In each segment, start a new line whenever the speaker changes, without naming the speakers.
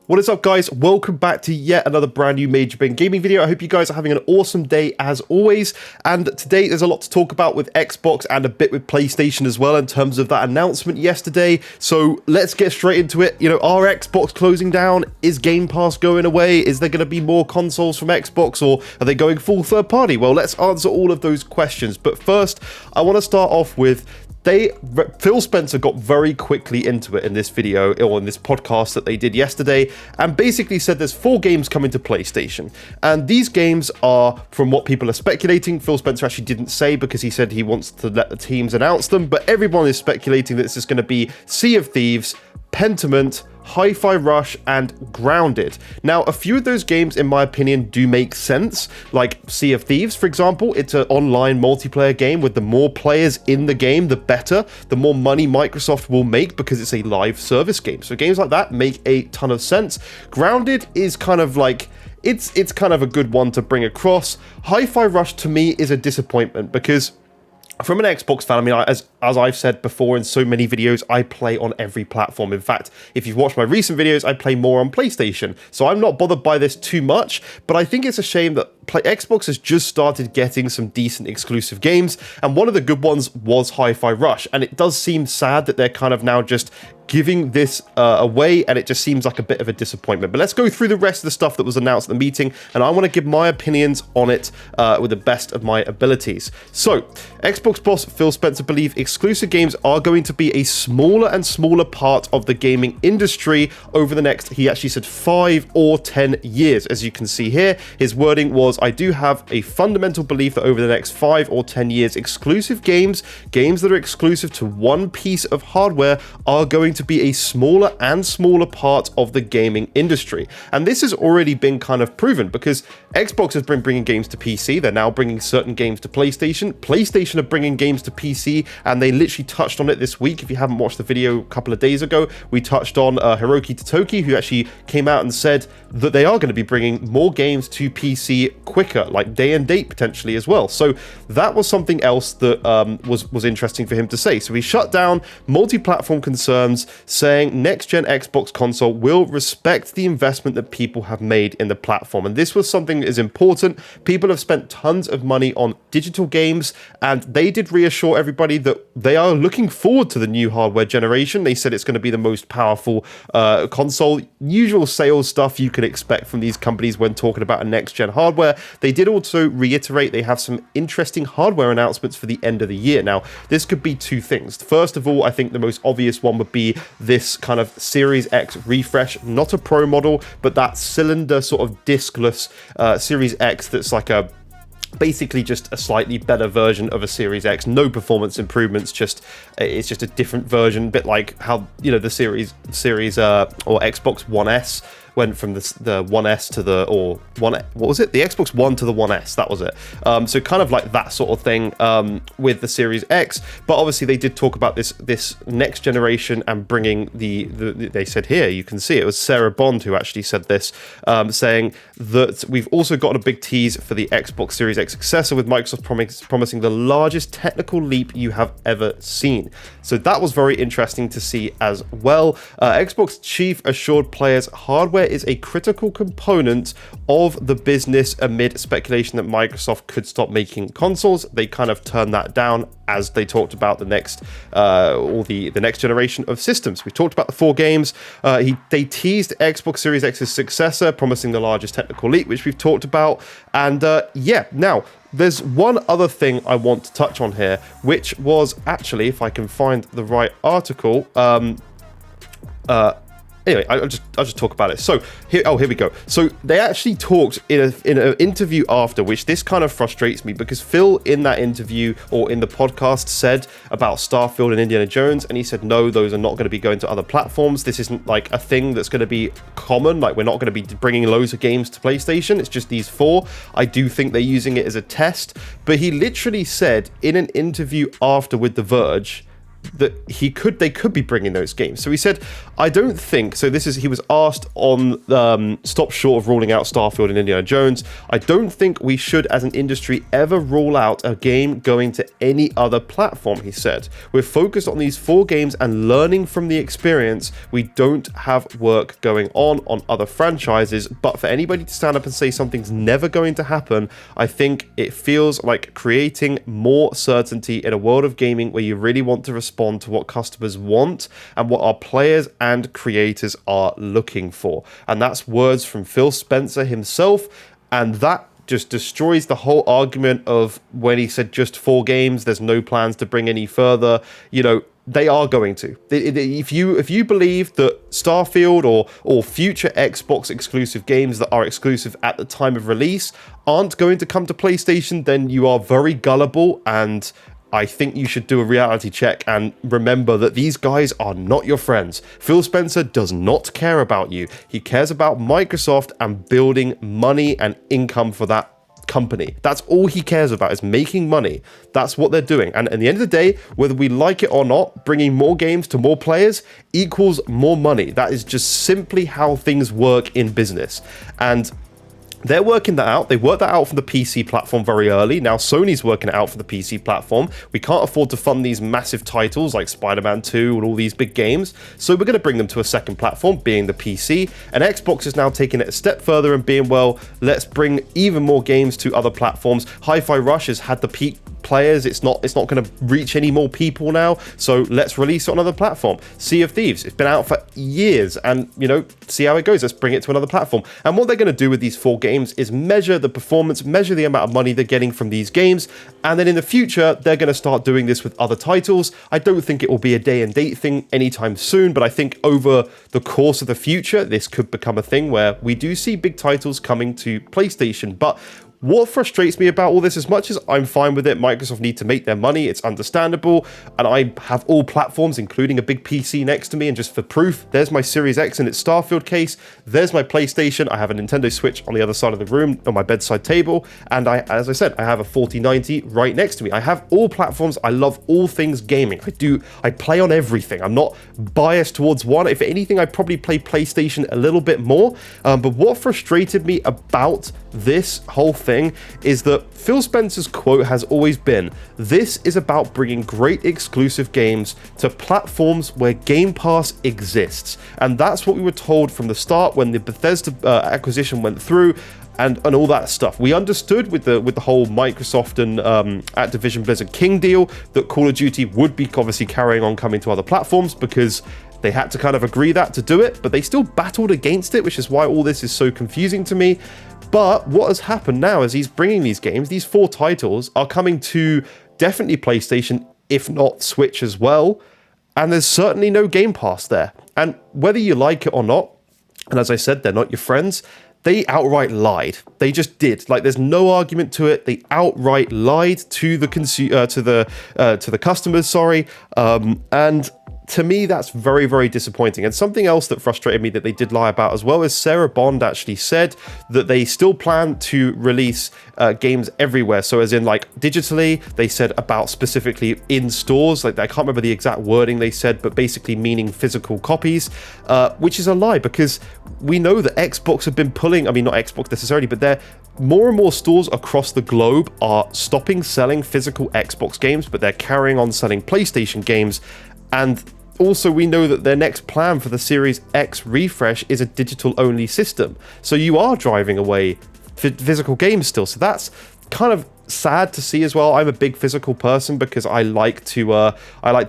What is up, guys? Welcome back to yet another brand new Major Ben Gaming video. I hope you guys are having an awesome day as always. And today there's a lot to talk about with Xbox and a bit with PlayStation as well in terms of that announcement yesterday. So let's get straight into it. You know, are Xbox closing down? Is Game Pass going away? Is there going to be more consoles from Xbox, or are they going full third party? Well, let's answer all of those questions. But first, I want to start off with Phil Spencer got very quickly into it in this video, or in this podcast that they did yesterday, and basically said there's 4 games coming to PlayStation. And these games are, from what people are speculating, Phil Spencer actually didn't say because he said he wants to let the teams announce them, but everyone is speculating that this is going to be Sea of Thieves, Pentiment, Hi-Fi Rush, and Grounded. Now, a few of those games, in my opinion, do make sense. Like Sea of Thieves, for example, it's an online multiplayer game with the more players in the game, the better, the more money Microsoft will make because it's a live service game. So games like that make a ton of sense. Grounded is kind of like, it's kind of a good one to bring across. Hi-Fi Rush, to me, is a disappointment because from an Xbox fan, I mean, as I've said before in so many videos, I play on every platform. In fact, if you've watched my recent videos, I play more on PlayStation. So I'm not bothered by this too much, but I think it's a shame that Xbox has just started getting some decent exclusive games, and one of the good ones was Hi-Fi Rush, and it does seem sad that they're kind of now just giving this away, and it just seems like a bit of a disappointment. But let's go through the rest of the stuff that was announced at the meeting, and I want to give my opinions on it with the best of my abilities. So, Xbox boss Phil Spencer believes exclusive games are going to be a smaller and smaller part of the gaming industry over the next, he actually said 5 or 10 years. As you can see here, his wording was, I do have a fundamental belief that over the next 5 or 10 years, exclusive games that are exclusive to one piece of hardware, are going to be a smaller and smaller part of the gaming industry. And this has already been kind of proven because Xbox has been bringing games to PC. They're now bringing certain games to PlayStation. PlayStation are bringing games to PC, and they literally touched on it this week. If you haven't watched the video a couple of days ago, we touched on Hiroki Totoki, who actually came out and said that they are going to be bringing more games to PC quicker, like day and date potentially as well. So that was something else that was interesting for him to say. So he shut down multi-platform concerns, saying next-gen Xbox console will respect the investment that people have made in the platform. And this was something that is important. People have spent tons of money on digital games, and they did reassure everybody that they are looking forward to the new hardware generation. They said it's going to be the most powerful console. Usual sales stuff you can expect from these companies when talking about a next-gen hardware. They did also reiterate they have some interesting hardware announcements for the end of the year. Now, this could be 2 things. First of all, I think the most obvious one would be this kind of Series X refresh, not a Pro model, but that cylinder sort of discless Series X that's like a basically just a slightly better version of a Series X. No performance improvements, it's just a different version, a bit like how, you know, the series or Xbox One S went from the One S to the, or one, what was it? The Xbox One to the One S, that was it. So kind of like that sort of thing with the Series X. But obviously they did talk about this next generation and bringing they said here, you can see it was Sarah Bond who actually said this, saying that we've also got a big tease for the Xbox Series X successor, with Microsoft promising the largest technical leap you have ever seen. So that was very interesting to see as well. Xbox chief assured players hardware is a critical component of the business amid speculation that Microsoft could stop making consoles. They kind of turned that down as they talked about the next the next generation of systems. We talked about the 4 games. They teased Xbox Series X's successor, promising the largest technical leap, which we've talked about. And yeah, now there's one other thing I want to touch on here, which was actually, if I can find the right article, anyway, I'll just talk about it. So here we go. So they actually talked in an interview after, which this kind of frustrates me because Phil in that interview or in the podcast said about Starfield and Indiana Jones, and he said no, those are not going to be going to other platforms. This isn't like a thing that's going to be common. Like, we're not going to be bringing loads of games to PlayStation. It's just these 4. I do think they're using it as a test, but he literally said in an interview after with The Verge, that they could be bringing those games. So he said, I don't think, so this is, he was asked on stop short of ruling out Starfield and Indiana Jones, I don't think we should as an industry ever rule out a game going to any other platform, he said. We're focused on these 4 games and learning from the experience. We don't have work going on other franchises, but for anybody to stand up and say something's never going to happen, I think it feels like creating more certainty in a world of gaming where you really want to respond to what customers want and what our players and creators are looking for. And that's words from Phil Spencer himself, and that just destroys the whole argument of when he said just 4 games, there's no plans to bring any further. You know, they are going to. If you believe that Starfield or future Xbox exclusive games that are exclusive at the time of release aren't going to come to PlayStation, then you are very gullible, and I think you should do a reality check and remember that these guys are not your friends. Phil Spencer does not care about you. He cares about Microsoft and building money and income for that company. That's all he cares about, is making money. That's what they're doing. And at the end of the day, whether we like it or not, bringing more games to more players equals more money. That is just simply how things work in business. And they're working that out. They worked that out for the PC platform very early. Now Sony's working it out for the PC platform. We can't afford to fund these massive titles like Spider-Man 2 and all these big games, so we're going to bring them to a second platform, being the PC. And Xbox is now taking it a step further and being, well, let's bring even more games to other platforms. Hi-Fi Rush has had the peak players. It's not going to reach any more people now, so let's release it on another platform. Sea of Thieves, it's been out for years, and you know, see how it goes. Let's bring it to another platform. And what they're going to do with these 4 games is measure the performance, measure the amount of money they're getting from these games, and then in the future they're going to start doing this with other titles. I don't think it will be a day and date thing anytime soon, but I think over the course of the future this could become a thing where we do see big titles coming to PlayStation. But what frustrates me about all this, as much as I'm fine with it, Microsoft need to make their money, it's understandable, and I have all platforms, including a big PC next to me, and just for proof, there's my Series X in its Starfield case, there's my PlayStation, I have a Nintendo Switch on the other side of the room on my bedside table, and as I said, I have a 4090 right next to me. I have all platforms, I love all things gaming. I play on everything. I'm not biased towards one. If anything, I probably play PlayStation a little bit more, but what frustrated me about this whole thing is that Phil Spencer's quote has always been, this is about bringing great exclusive games to platforms where Game Pass exists. And that's what we were told from the start when the Bethesda acquisition went through, and all that stuff. We understood with the whole Microsoft and Activision Blizzard King deal that Call of Duty would be obviously carrying on coming to other platforms, because they had to kind of agree that to do it, but they still battled against it, which is why all this is so confusing to me. But what has happened now is he's bringing these games, these 4 titles are coming to definitely PlayStation, if not Switch as well, and there's certainly no Game Pass there. And whether you like it or not, and as I said, they're not your friends, they outright lied. They just did. Like, there's no argument to it. They outright lied to the customers, sorry, and to me, that's very, very disappointing. And something else that frustrated me that they did lie about as well is Sarah Bond actually said that they still plan to release games everywhere. So as in, like, digitally, they said about specifically in stores. Like, I can't remember the exact wording they said, but basically meaning physical copies, which is a lie, because we know that Xbox have been pulling, I mean, not Xbox necessarily, but they're more and more stores across the globe are stopping selling physical Xbox games, but they're carrying on selling PlayStation games. And also, we know that their next plan for the Series X refresh is a digital-only system. So you are driving away physical games still. So that's kind of sad to see as well. I'm a big physical person because I like to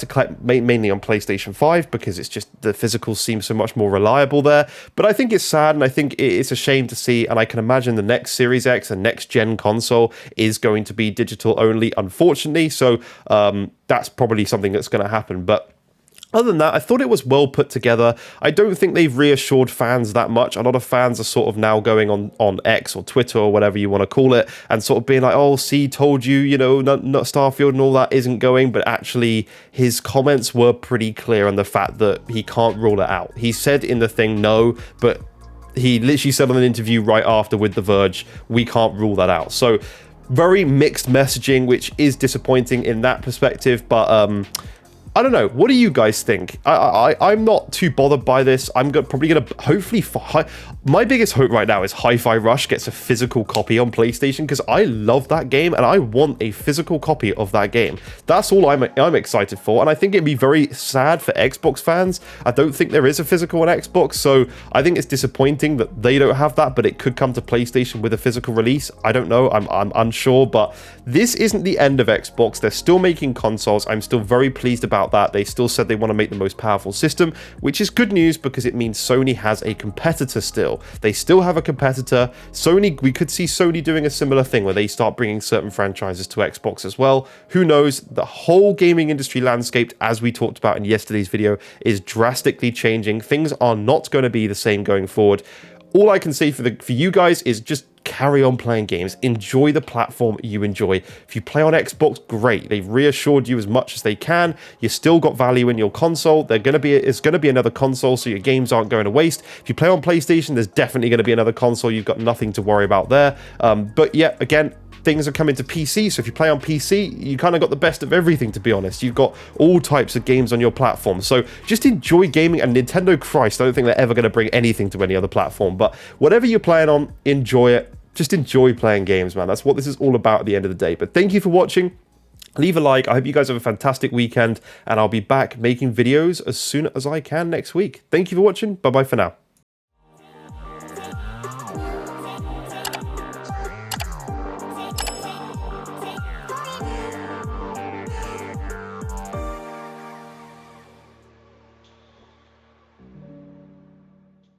collect mainly on PlayStation 5 because it's just the physicals seem so much more reliable there. But I think it's sad, and I think it's a shame to see, and I can imagine the next Series X and next gen console is going to be digital only, unfortunately. So that's probably something that's going to happen. But other than that, I thought it was well put together. I don't think they've reassured fans that much. A lot of fans are sort of now going on X or Twitter or whatever you want to call it and sort of being like, oh, see, told you, you know, not Starfield and all that isn't going. But actually, his comments were pretty clear on the fact that he can't rule it out. He said in the thing, no, but he literally said on an interview right after with The Verge, we can't rule that out. So very mixed messaging, which is disappointing in that perspective. But I don't know. What do you guys think? I'm not too bothered by this. I'm probably going to hopefully... My biggest hope right now is Hi-Fi Rush gets a physical copy on PlayStation, because I love that game and I want a physical copy of that game. That's all I'm excited for, and I think it'd be very sad for Xbox fans. I don't think there is a physical on Xbox, so I think it's disappointing that they don't have that, but it could come to PlayStation with a physical release. I don't know. I'm unsure, but this isn't the end of Xbox. They're still making consoles. I'm still very pleased about that. They still said they want to make the most powerful system, which is good news because it means Sony has a competitor still. They still have a competitor. Sony, we could see Sony doing a similar thing where they start bringing certain franchises to Xbox as well. Who knows? The whole gaming industry landscape, as we talked about in yesterday's video, is drastically changing. Things are not going to be the same going forward. All I can say for you guys is just carry on playing games. Enjoy the platform you enjoy. If you play on Xbox, great. They've reassured you as much as they can. You still got value in your console. It's going to be another console, so your games aren't going to waste. If you play on PlayStation, there's definitely going to be another console. You've got nothing to worry about there. But yeah, again, things are coming to PC, so if you play on PC, you kind of got the best of everything, to be honest. You've got all types of games on your platform, so just enjoy gaming. And Nintendo, Christ, I don't think they're ever going to bring anything to any other platform, but whatever you're playing on, enjoy it. Just enjoy playing games, man. That's what this is all about at the end of the day. But thank you for watching. Leave a like. I hope you guys have a fantastic weekend, and I'll be back making videos as soon as I can next week. Thank you for watching. Bye-bye for now.